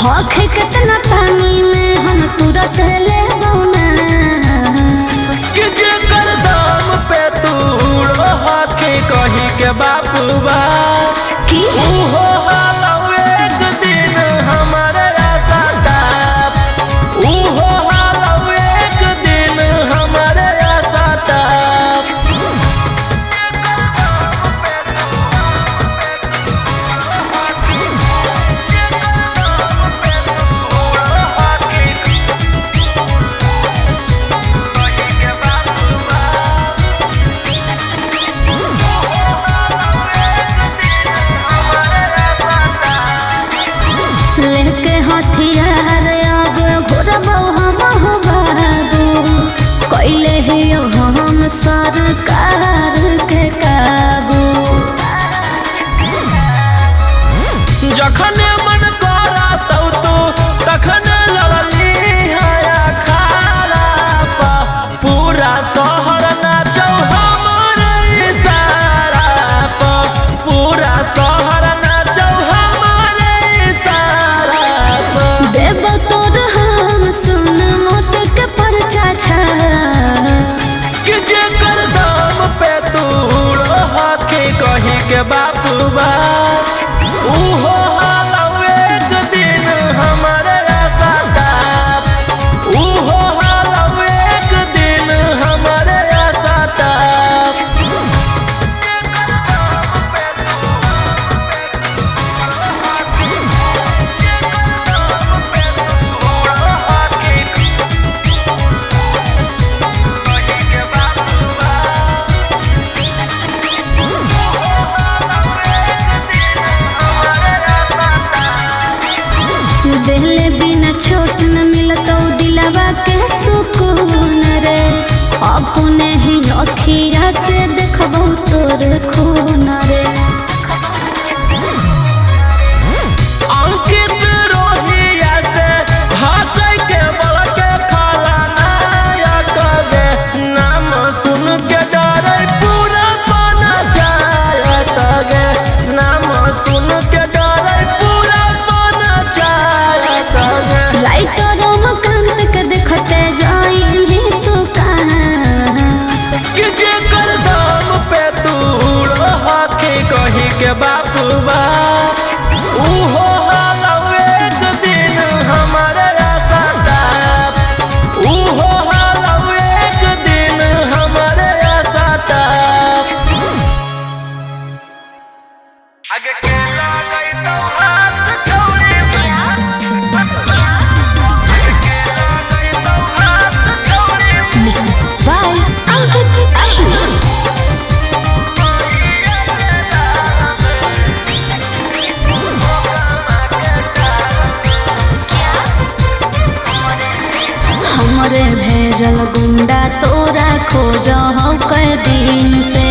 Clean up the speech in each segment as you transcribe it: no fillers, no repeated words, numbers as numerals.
होखे कितना पानी में हम तुरंत ले बौना कि जेकर दाम पे तूड़ो हाथी कही के बापुबा की उहो हालौ एक दिन हमारे आशा टाप उहो हालौ एक दिन हमारे आशा टाप लेके हथियार अब घुरबौ हम बाबू कैले हियो हम सरकार के काबू जखन मन करा तू तखन लड़ली हया खारा पा पूरा शहर नाचौ हमरे इशारा पा पूरा शहर नाचौ हमरे इशारा पा देव तोर हम सुन मौत के परचा छा कि जेकर दाम पे तूड़ो हाथी कही के बापुबा उहो हालौ एक दिन हमारे आशा टाप उहो हालौ एक दिन हमारे आशा टाप दिले बिना छोट न मिलतौ दिलवा के सुकून रे अपने ही अखिया से देखबौ तोर खून रे अंकित रोहिया से भागै के बड़के खाला नायक गे नाम सुन के डरै पूरा बन जायत गे नाम सुन के डरै पूरा बन जायत गे लाइटर मकान के देखते जाइली तू कहाँ कि जेकर दाम पे तूड़ो हाथी कही के बापुबा उहो हालौ एक दिन हमारे आशा टाप उहो हालौ एक दिन हमारे आशा टाप आगे के लागै तो हाथ छोड़ी आगे के लागै तो हाथ छोड़ी बाय अंकित अहिर हमरे भेजल गुंडा तोरा खोज हो कई दिन से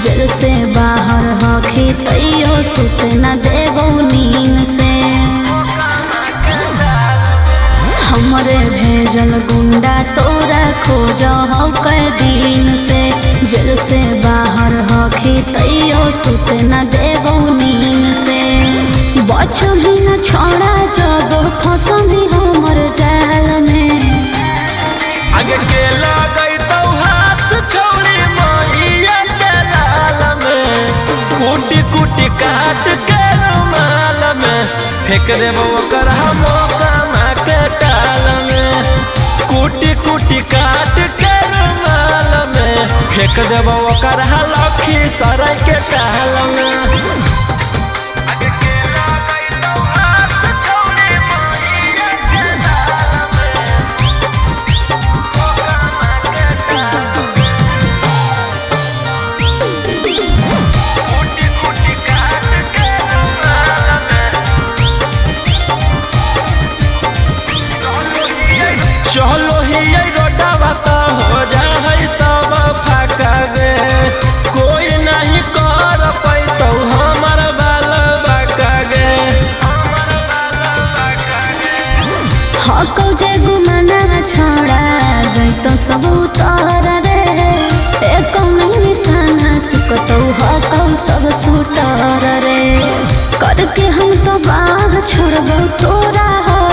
जेल से बाहर हखी तैयो सुत न देबौ नींद से हमरे भेजल गुंडा तोरा खोज हो कई दिन से जेल से बाहर हखी तैयो सुत न देबौ नींद से बच भी न छोड़ा जब फंसली हमर जाल में आगे के लागै तो हाथ छोड़ी मैया के लाल में कूटी कूटी काट के रुमाल में फेंक देबो ओकर हम कामा के टाल में कूटी कूटी काट के रुमाल में फेंक देबो ओकर लखी सराय के टाल में आगे के लागै तो हाथ छोड़ी मैया के लाल में चलो ही रोडवा तो हो जाए सब फाका गे कोई नहीं कर पैतौ हमर बाल बाका गे हकौ जे गुमाना छोड़ा जैतो सब उतर रे एको नहीं निशाना चुकतौ हकौ सब सुतर रे करके हम तो बाह छोड़बौ तोरा हो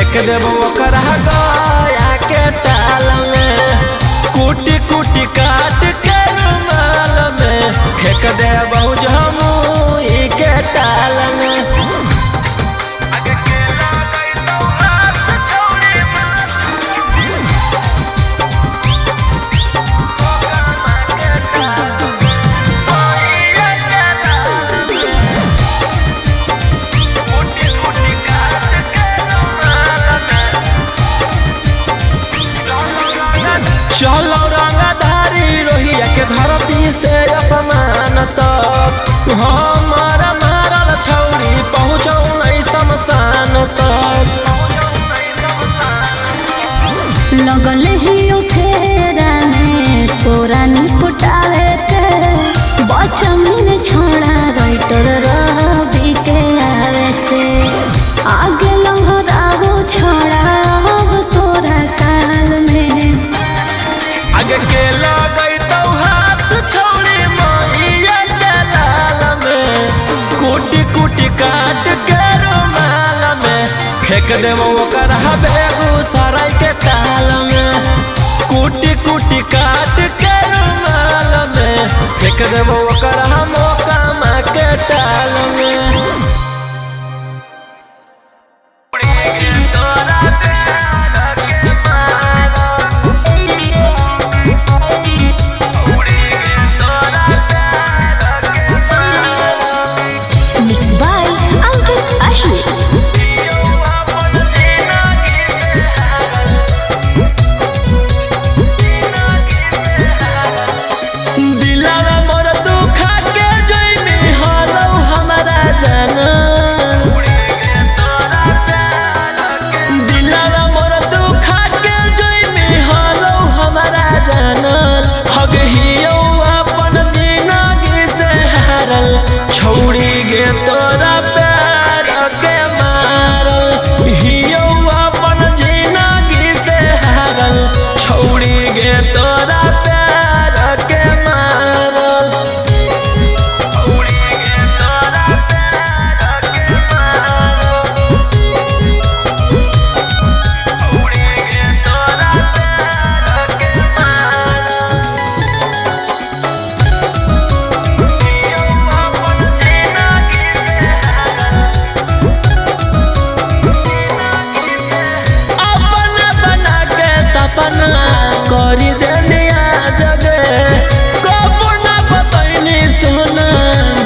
फेंक देबो ओकरा गया के टाल में, कुटी कुटी काट के रुमाल में फेंक देबो जमुई के टाल में। चलो रंगधारी रोहिया के धरती से असमान तक, हमारा मारल छौरी पहुँचौ नहीं शमशान तक। लगल ही फेरा में तोरा निपटावे के, बचन छोड़ा राइटर रवि के आवे से, आगे लहराओ छोड़ा अब तोरा काल में। आगे के लगई तो हाथ छौरी मैया के लाल में, कुटी कुटी काट के रुमाल में फेंक देबो ओकरा बेगूसराय के टाल में, कुटी कुटी काट के रुमाल में फेंक देबो ओकरा मोकामा के टाल में। छौरी गे तोरा प्यार के मारल, हियो अपन जिंदगी से हारल, छौरी गे तोरा प्यार के मारल, छौरी गे तोरा प्यार के मारल, छौरी गे तोरा प्यार के मारल। सपना करी देनिया जगे, कबो ना बतैनी सोना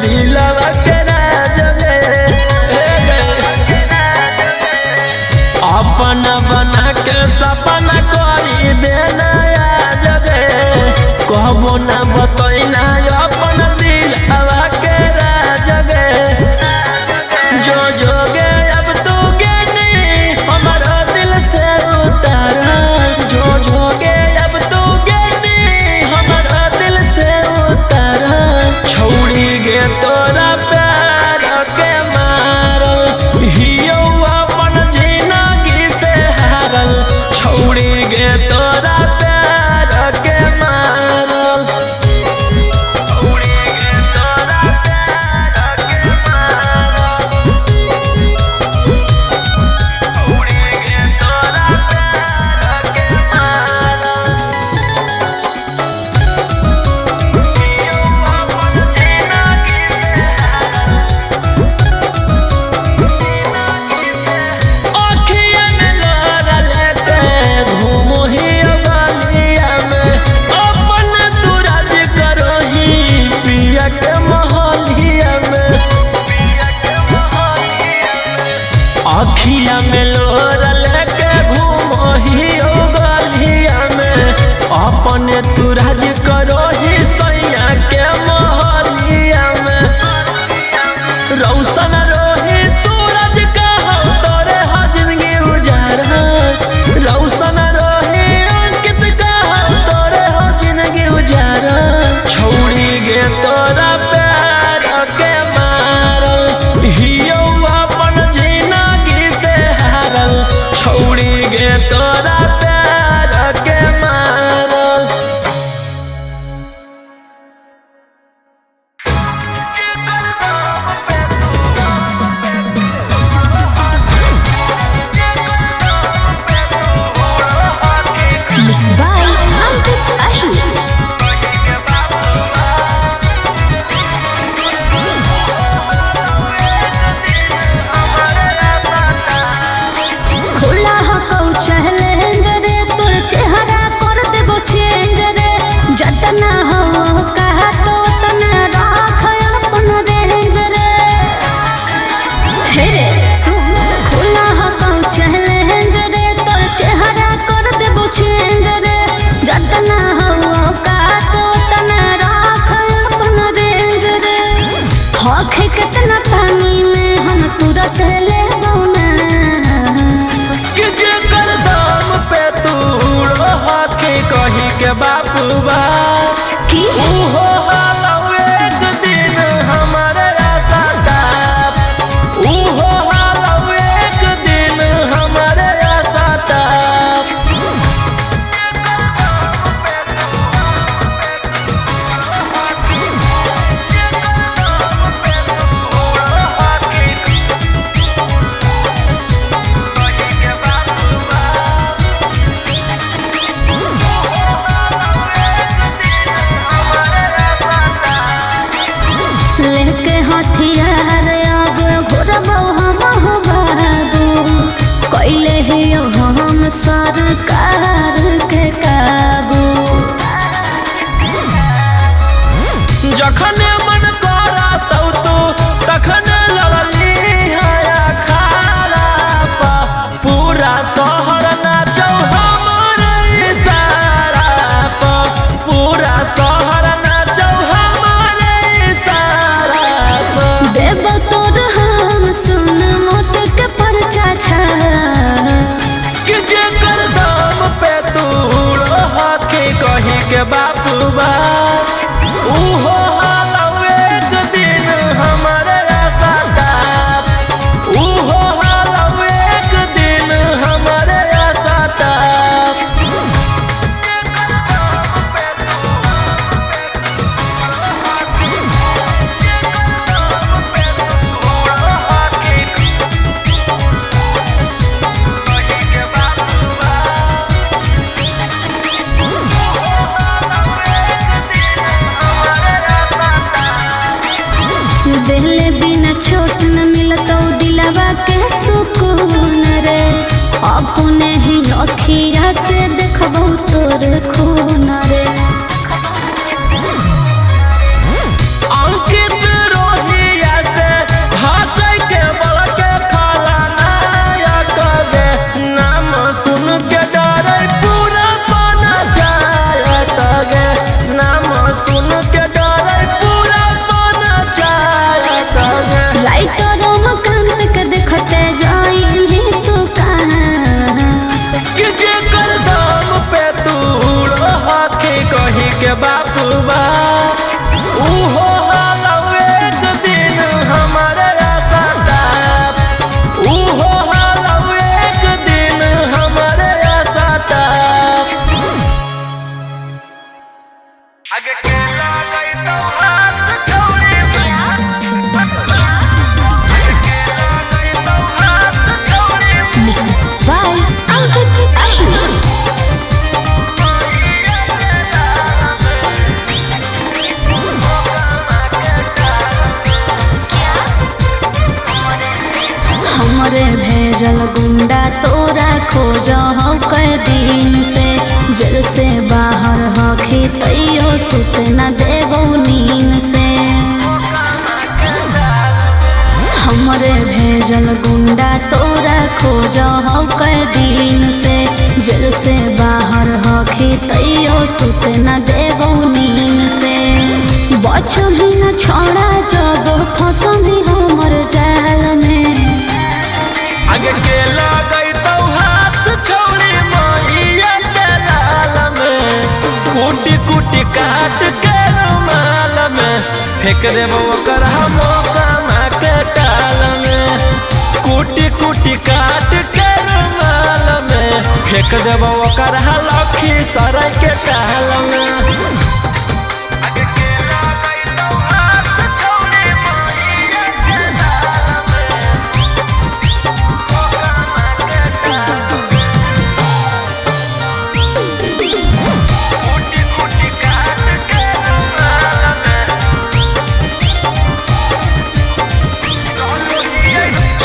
दिलवा के राजगे। अपना बना के सपना करी देना जगे, कबो ना बतैना अपन दिलवा के राजगे। जो जोगे अब तू गेनी हमारा दिल से उतारा, जो जोगे अब तू गेनी हमारा दिल से उतारा, छौरी गे तोरा प्यार के मारल, हियो अपन जिंदगी से हारल, छौरी गे तोरा प्यार के मारल, छौरी गे तोरा प्यार के मारल, छौरी गे तोरा प्यार के मारल। हियो अपन जिंदगी से अखिया में लोरा लेके घूमो ही गलिया में, अपन तू राज करो ही पिया के महलिया में, अखिया में लोरा लेके घूमो ही गलिया में, अपने तू राज करो ही सैया के महलिया में। रौशन रोही सूरज का हम तोरे हो जिंदगी उजारा, रौशन रोही अंकित का हम तोरे हो जिंदगी उजारा, छौरी गे तोरा प्यार के मारल, हियो अपन जिंदगी से हारल, छौरी गे तोरा प्यार के मारल। जतना हो कहा तो तना राख अपन रेंज रे। हे रे सुन खुला हो चैलेंज रे, तोर चेहरा कर देबो चेंज रे। जतना हो कहा तो तना राख अपन रेंज रे। होखे कितना पानी में हम तुरंत ले बौना कि जेकर दाम पे तूड़ो हाथी कही के बापू बा की उहो हालौ एक दिन हमारे आशा ताप। उहो हालौ एक दिन हमारे आशा ताप। लेके हथियार अब घुरबौ हम हो बाबू। कैले ही हम सरकार के काबू। जखने मन करा तू तखने लड़ली हया खारा पा। पूरा शहर नाचौ हमर इशारा पा। पूरा शहर नाचौ हमर इशारा पा। देव तोर हम सुन मौत के परचा छा कि जेकर दाम पे तूड़ो हाथी कही के बापू बा उहो हालौ एक दिन हमारे आशा ताप। उहो हालौ एक दिन हमारे आशा ताप। दिले बिना छोट न मिलतौ दिलवा के सुकून रे। अपने ही अखिया से देखबौ तोर खून रे। अंकित रोहिया से हाथै के बल के खाला नायक गे। नाम सुन के डरै पूरा बना जायत गे। नाम सुन के डरै पूरा बना जायत गे। लाइटर मकांत के देखते जाइली तू कहाँ कि जेकर दाम पे तूड़ो हाथी कही के बापू बा उहो हालौ एक दिन हमारे आशा ताप। उहो हालौ एक दिन हमारे आशा ताप। आगे के लागै तो हाथ छोड़ी बाय अंकित अश्विन। हमरे भेजल गुंडा तोरा खोज हो कई दिन से। जेल से बाहर हखी तैयो सुत न देबौ नींद से। हमरे भेजल गुंडा तोरा खोज हो कई दिन से। जेल से बाहर हखी तैयो सुत न देबौ नींद से। बच भी न छोड़ा जब फंसबी हमर जाल में। आगे के लागै तो हाथ छोड़ी मैया के लाल में। कूटी कूटी काट के रुमाल में फेंक देबो ओकर हम कामा के टाल में। कूटी कूटी काट के रुमाल में फेंक देबो ओकर लखी सराय के टाल में।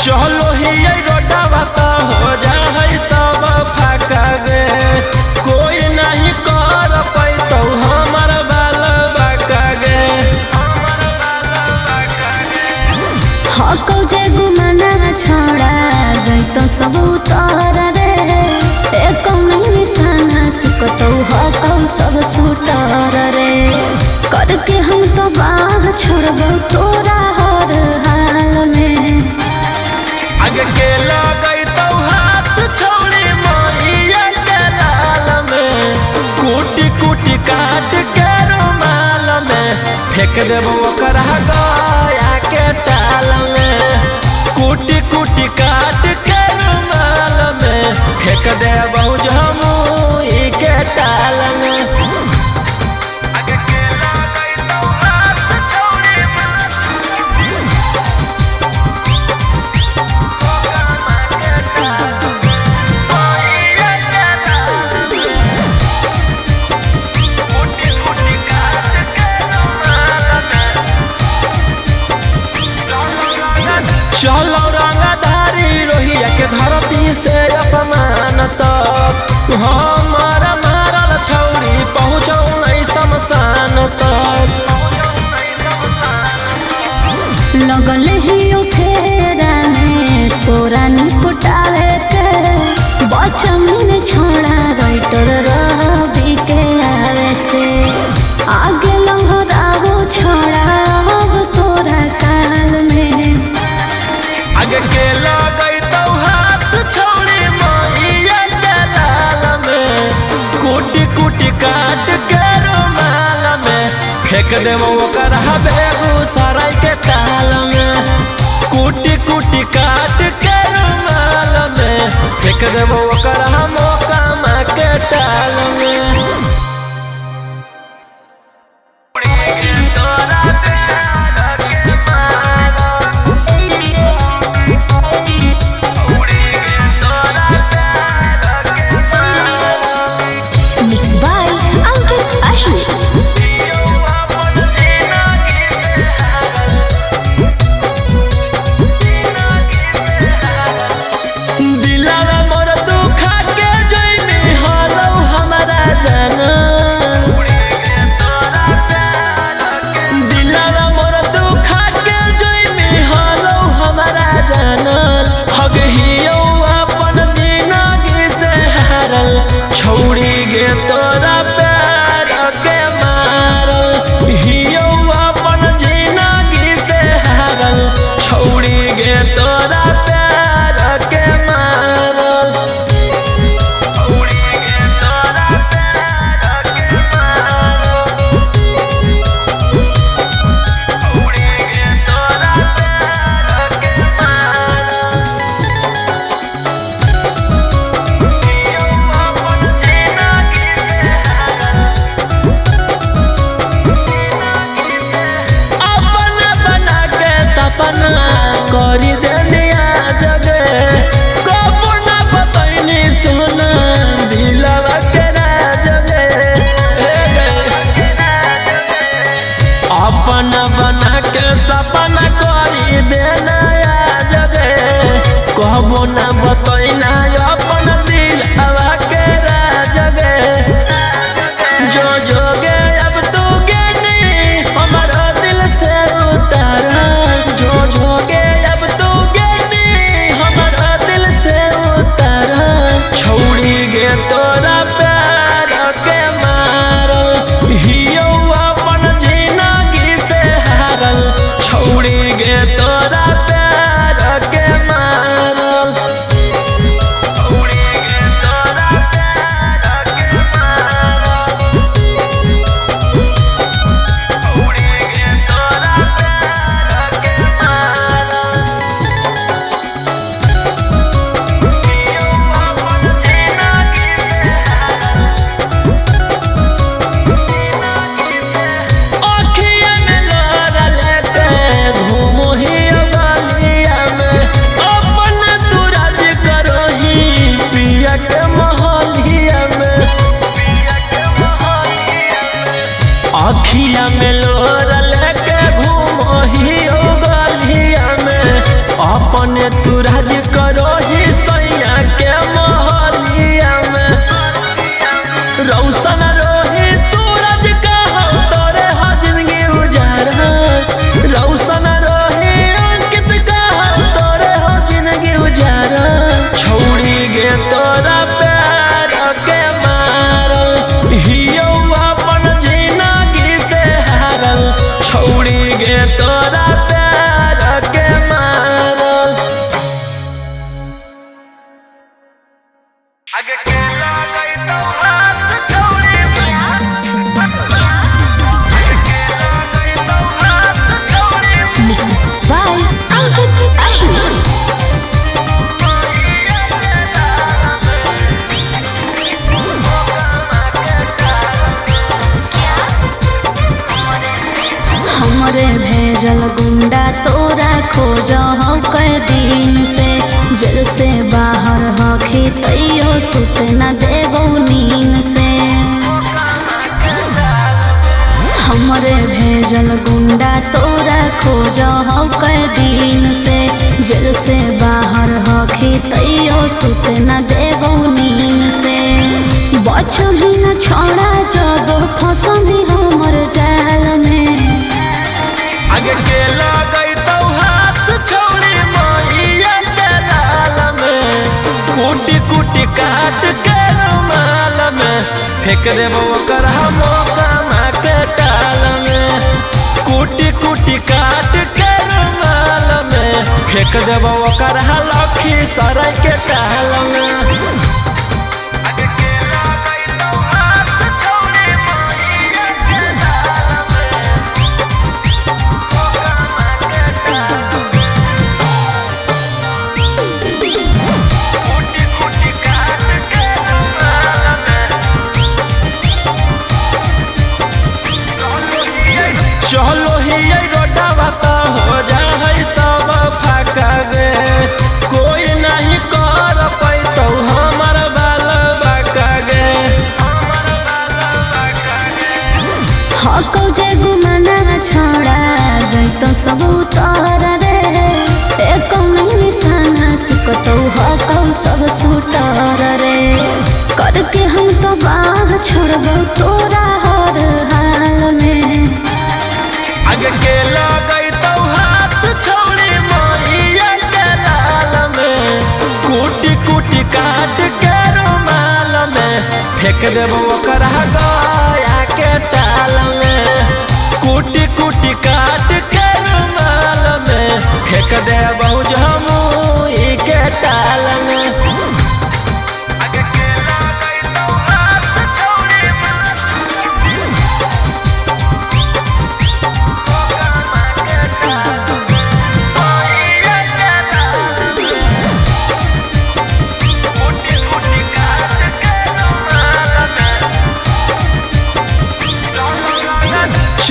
चलो ही रोडवा तो हो जा है सब फाका गे। कोई नहीं कर पैतो फेंक देबो ओकरा गया के टाल में, कुटी कुटी काट के रुमाल में फेंक देबो जमुई के टाल में। चलो रंगधारी रोहिया के धरती से असमान तक, हमारा मारल छौरी पहुँचौ नहीं शमशान तक। लगल ही फेरा में तोरा निपटावे के, बचमिन छोड़ा राइटर रवि के आवे से, आगे लहराओ छोड़ा अब तोरा काल में। आगे के लगई तो हाथ छौड़ी मैया के लाल में, कुटी कुटी काट के रुमाल में फेंक देबो ओकरा बेगूसराय के ताल में, कुटी कुटी काट के रुमाल में फेंक देबो ओकरा मोकामा के टाल में। छौड़ी गे तोरा प्यार के मारल, हियो अपन जिंदगी से हारल, छौड़ी गे तोरा प्यार के मारल, छौड़ी गे तोरा प्यार के मारल, छौड़ी गे तोरा प्यार के मारल। सपना करी देनिया जगे कबो ना बतैनी सुना दिलवा के राजगे, अपना बना के सपना करी देना जगे कबो ना बतैना अपन दिलवा के राजगे। जो जोगे अब तू गेनी हमारा दिल से उतारा, जो जोगे अब तू गेनी हमारा दिल से उतारा, छौड़ी गे तोरा प्यार के मारल, हियो अपन जिंदगी से हारल, छौड़ी गे तोरा प्यार के मारल, छौड़ी गे तोरा प्यार के मारल, छौड़ी गे तोरा प्यार के मारल। अखिया में लोरा लेके घूमो ही गलिया में, अपन तू राज करही पिया के महलिया में, अखिया में लोरा लेके घूमो ही गलिया में, अपने तू राज करही सैया के महलिया में। रौशन रोही सूरज का हम तोरे हो जिंदगी उजारा, रौशन रोही अंकित का हम तोरे हो जिंदगी उजारा, छौड़ी गे तोरा प्यार के मारल, हियो अपन जिंदगी से हारल, छौड़ी गे तोरा प्यार के मारल। आगे के लगई तो हाथ छौड़ी, आगे के लगई तो भेजल गुंडा तोरा खोज हो कई दिन से। जेल से बाहर होखी तैयो सुत न देबो नींद से। हमरे भेजल गुंडा तोरा खोज हो कई दिन से। जेल से बाहर होखी तैयो सुत न देबो नींद से। बचही न छोड़ा जब फसनी हमर जाल में। आगे के लगई तो हाथ छोड़ी मैया दलाल में। कूटी कूटी काट के रुमाल में फेंक देबो ओकर मौका के टाल में। कूटी कूटी काट के रुमाल में फेंक देबो ओकर लखी सराय के टाल में। चलो ही रोडवा तो हो जाए सब फाका गे। कोई नहीं कर पैतो हमर बाल बाका गे। हको जे गुमाना छोड़ा जैतो सब उतर रे। एको नहीं निशाना चुकतो हको सब सुटर रे। करके हम तो बाह छोड़बो तोरा हर हाल में। आगे के लगई तो हाथ छोड़ी मैया दलाल में। कूटी कूटी काट के रुमाल में फेंक देबो ओकर गया के टाल में। कूटी कूटी काट के रुमाल में फेंक देबो जमुई के टाल में।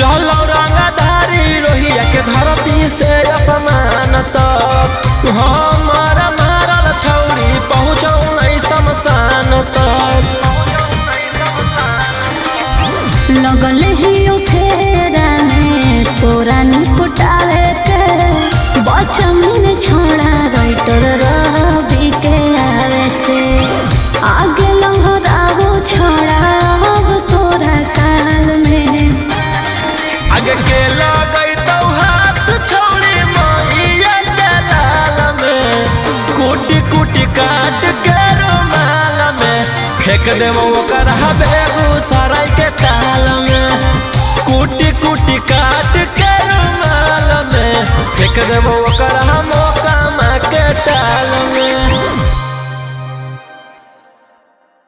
चलो रंगधारी रोहिया के धरती से असमान तक। हमारा मारल छौरी पहुँचौ नहीं शमशान तक। लगल ही फेरा में तोरा निपटावे के। बचन छोड़ा राइटर रवि के आवे से। आगे लहरावो छोड़ा अब तोरा काल में। आगे के लगई तो हाथ छोड़ी मैया दलाल में। कूटी कूटी काट के रुमाल में फेंक देबो ओकर बेगूसराय के टाल में। कूटी कूटी काट के रुमाल में फेंक देबो ओकर मौका के टाल में।